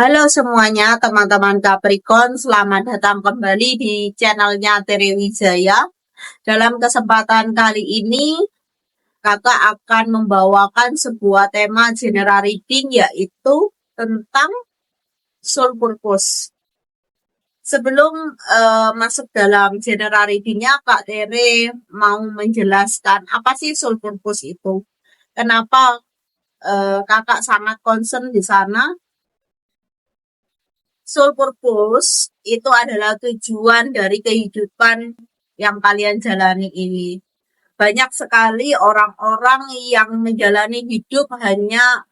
Halo semuanya, teman-teman Capricorn, selamat datang kembali di channelnya Tere Wijaya. Dalam kesempatan kali ini, kakak akan membawakan sebuah tema general reading, yaitu tentang soul purpose. Sebelum masuk dalam general readingnya, Kak Tere mau menjelaskan apa sih soul purpose itu. Kenapa kakak sangat concern di sana. Soul purpose itu adalah tujuan dari kehidupan yang kalian jalani ini. Banyak sekali orang-orang yang menjalani hidup hanya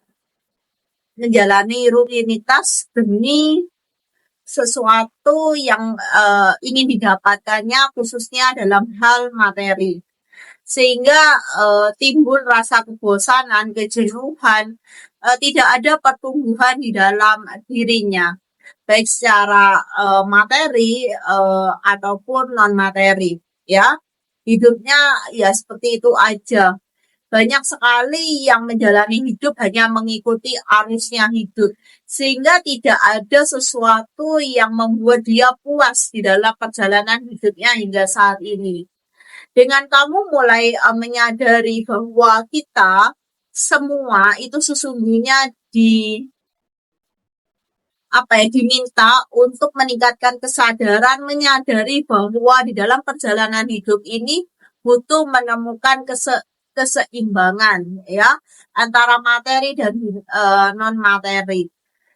menjalani rutinitas demi sesuatu yang ingin didapatkannya, khususnya dalam hal materi. Sehingga timbul rasa kebosanan, kejenuhan, tidak ada pertumbuhan di dalam dirinya, baik secara materi ataupun non materi, ya. Hidupnya ya seperti itu aja. Banyak sekali yang menjalani hidup hanya mengikuti arusnya hidup, sehingga tidak ada sesuatu yang membuat dia puas di dalam perjalanan hidupnya hingga saat ini. Dengan kamu mulai menyadari bahwa kita semua itu sesungguhnya diminta untuk meningkatkan kesadaran, menyadari bahwa di dalam perjalanan hidup ini butuh menemukan keseimbangan, ya, antara materi dan non materi.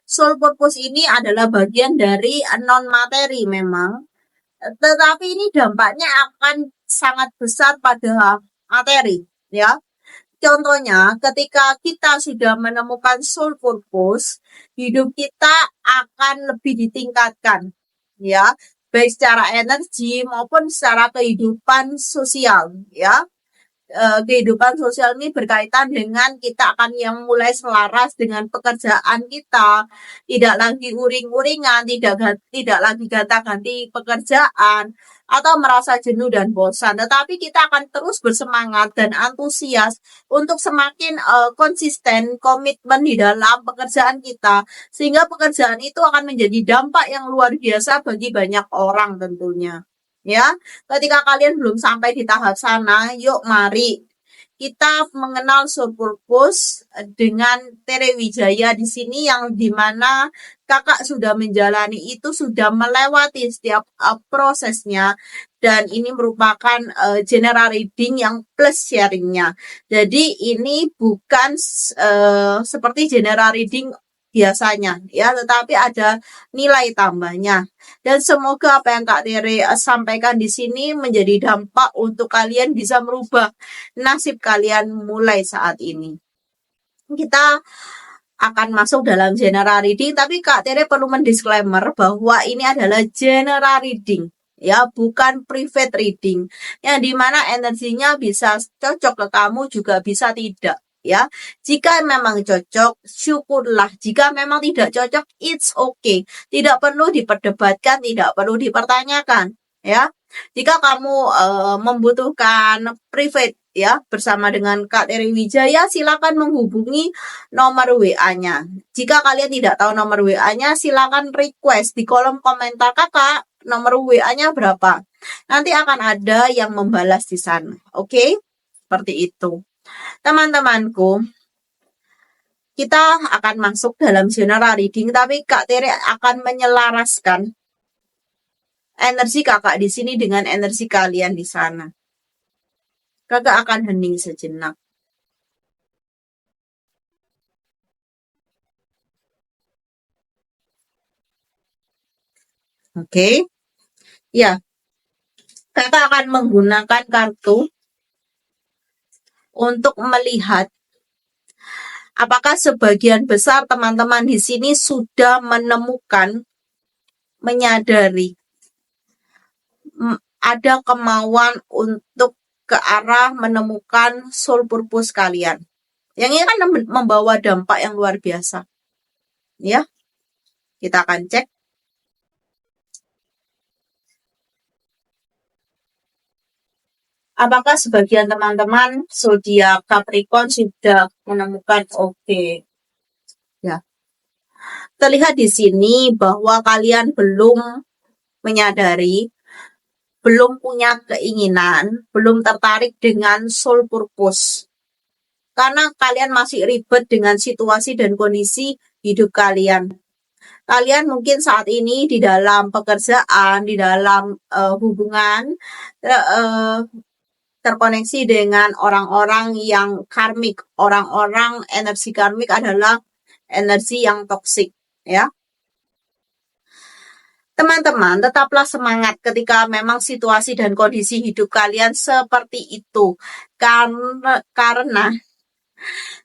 Soul purpose ini adalah bagian dari non materi memang, tetapi ini dampaknya akan sangat besar pada materi, ya. Contohnya, ketika kita sudah menemukan soul purpose, hidup kita akan lebih ditingkatkan, ya, baik secara energi maupun secara kehidupan sosial, ya. Kehidupan sosial ini berkaitan dengan kita akan yang mulai selaras dengan pekerjaan kita, tidak lagi uring-uringan, tidak lagi gonta-ganti pekerjaan atau merasa jenuh dan bosan, tetapi kita akan terus bersemangat dan antusias untuk semakin konsisten komitmen di dalam pekerjaan kita, sehingga pekerjaan itu akan menjadi dampak yang luar biasa bagi banyak orang tentunya. Ya, ketika kalian belum sampai di tahap sana, yuk mari kita mengenal soul purpose dengan Tere Wijaya di sini, yang dimana kakak sudah menjalani itu, sudah melewati setiap prosesnya, dan ini merupakan general reading yang plus sharingnya. Jadi ini bukan seperti general reading biasanya, ya, tetapi ada nilai tambahnya. Dan semoga apa yang Kak Tere sampaikan di sini menjadi dampak untuk kalian bisa merubah nasib kalian mulai saat ini. Kita akan masuk dalam general reading, tapi Kak Tere perlu mendisklaimer bahwa ini adalah general reading, ya, bukan private reading, yang dimana energinya bisa cocok ke kamu, juga bisa tidak, ya. Jika memang cocok, syukurlah. Jika memang tidak cocok, it's okay. Tidak perlu diperdebatkan, tidak perlu dipertanyakan, ya. Jika kamu membutuhkan private, ya, bersama dengan Kak Tere Wijaya, silakan menghubungi nomor WA-nya. Jika kalian tidak tahu nomor WA-nya, silakan request di kolom komentar, kakak, nomor WA-nya berapa. Nanti akan ada yang membalas di sana. Oke? Seperti itu. Teman-temanku, kita akan masuk dalam general reading, tapi Kak Tere akan menyelaraskan energi kakak di sini dengan energi kalian di sana. Kakak akan hening sejenak. Oke? Ya, kakak akan menggunakan kartu untuk melihat apakah sebagian besar teman-teman di sini sudah menemukan, menyadari ada kemauan untuk ke arah menemukan soul purpose kalian. Yang ini kan membawa dampak yang luar biasa. Ya, kita akan cek. Apakah sebagian teman-teman zodiak Capricorn sudah menemukan? Oke. Ya. Terlihat di sini bahwa kalian belum menyadari, belum punya keinginan, belum tertarik dengan soul purpose. Karena kalian masih ribet dengan situasi dan kondisi hidup kalian. Kalian mungkin saat ini di dalam pekerjaan, di dalam hubungan, terkoneksi dengan orang-orang yang karmik. Orang-orang energi karmik adalah energi yang toksik, ya. Teman-teman, tetaplah semangat ketika memang situasi dan kondisi hidup kalian seperti itu.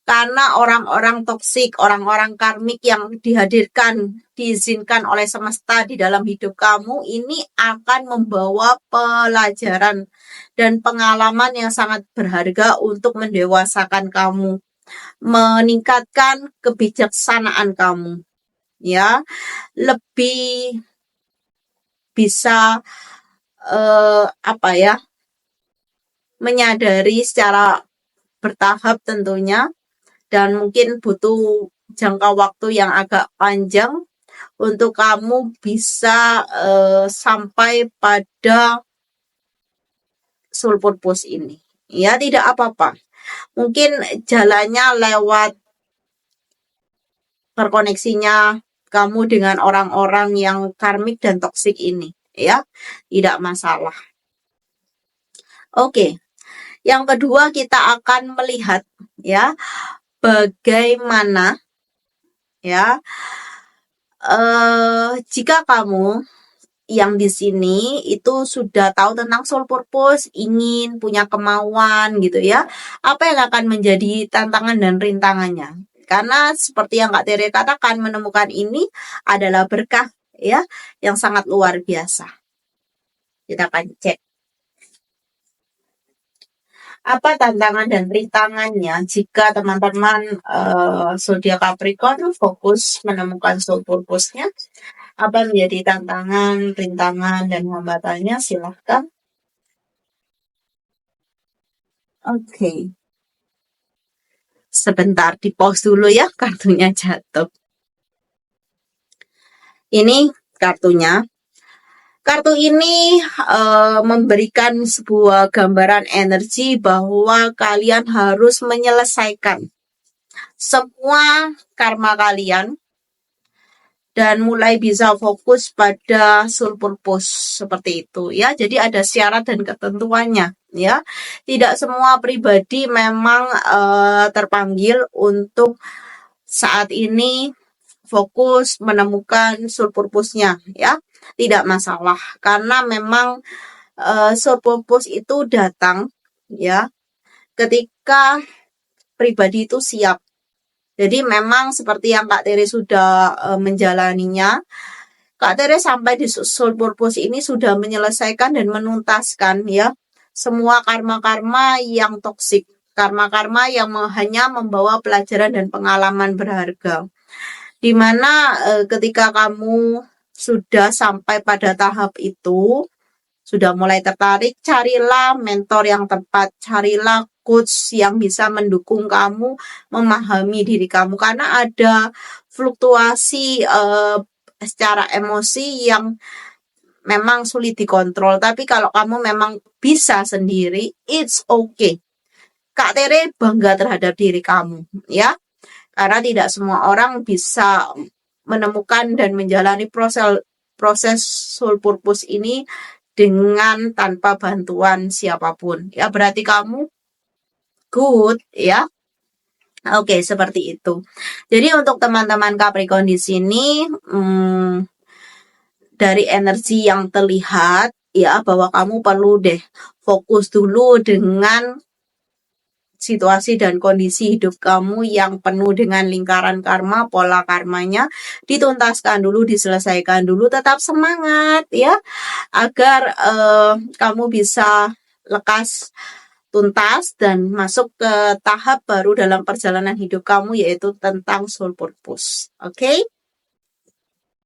Karena orang-orang toksik, orang-orang karmik yang diizinkan oleh semesta di dalam hidup kamu ini akan membawa pelajaran dan pengalaman yang sangat berharga untuk mendewasakan kamu, meningkatkan kebijaksanaan kamu, ya, lebih bisa menyadari secara bertahap tentunya, dan mungkin butuh jangka waktu yang agak panjang untuk kamu bisa sampai pada soul purpose ini. Ya, tidak apa-apa. Mungkin jalannya lewat terkoneksinya kamu dengan orang-orang yang karmik dan toksik ini, ya. Tidak masalah. Oke. Yang kedua, kita akan melihat, ya, bagaimana, ya, jika kamu yang di sini itu sudah tahu tentang soul purpose, ingin punya kemauan gitu ya, apa yang akan menjadi tantangan dan rintangannya? Karena seperti yang Kak Tere katakan, menemukan ini adalah berkah, ya, yang sangat luar biasa. Kita akan cek apa tantangan dan rintangannya jika teman-teman zodiak Capricorn fokus menemukan soul purpose-nya. Apa menjadi tantangan, rintangan, dan hambatannya? Silahkan. Oke. Sebentar, di pause dulu ya, kartunya jatuh. Ini kartunya. Kartu ini memberikan sebuah gambaran energi bahwa kalian harus menyelesaikan semua karma kalian dan mulai bisa fokus pada soul purpose seperti itu ya. Jadi ada syarat dan ketentuannya ya. Tidak semua pribadi memang terpanggil untuk saat ini fokus menemukan soul purpose-nya ya. Tidak masalah karena memang soul purpose itu datang ya ketika pribadi itu siap. Jadi memang seperti yang Kak Tere sudah menjalaninya, Kak Tere sampai di soul purpose ini sudah menyelesaikan dan menuntaskan ya semua karma-karma yang toksik, karma-karma yang hanya membawa pelajaran dan pengalaman berharga. Dimana ketika kamu sudah sampai pada tahap itu, sudah mulai tertarik, carilah mentor yang tepat, carilah coach yang bisa mendukung kamu memahami diri kamu, karena ada fluktuasi secara emosi yang memang sulit dikontrol. Tapi kalau kamu memang bisa sendiri, it's okay. Kak Tere bangga terhadap diri kamu ya, karena tidak semua orang bisa menemukan dan menjalani proses soul purpose ini dengan tanpa bantuan siapapun ya. Berarti kamu good ya. Oke, seperti itu. Jadi untuk teman-teman Capricorn di sini dari energi yang terlihat ya bahwa kamu perlu deh fokus dulu dengan situasi dan kondisi hidup kamu yang penuh dengan lingkaran karma, pola karmanya dituntaskan dulu, diselesaikan dulu, tetap semangat ya agar kamu bisa lekas tuntas dan masuk ke tahap baru dalam perjalanan hidup kamu, yaitu tentang soul purpose. Oke?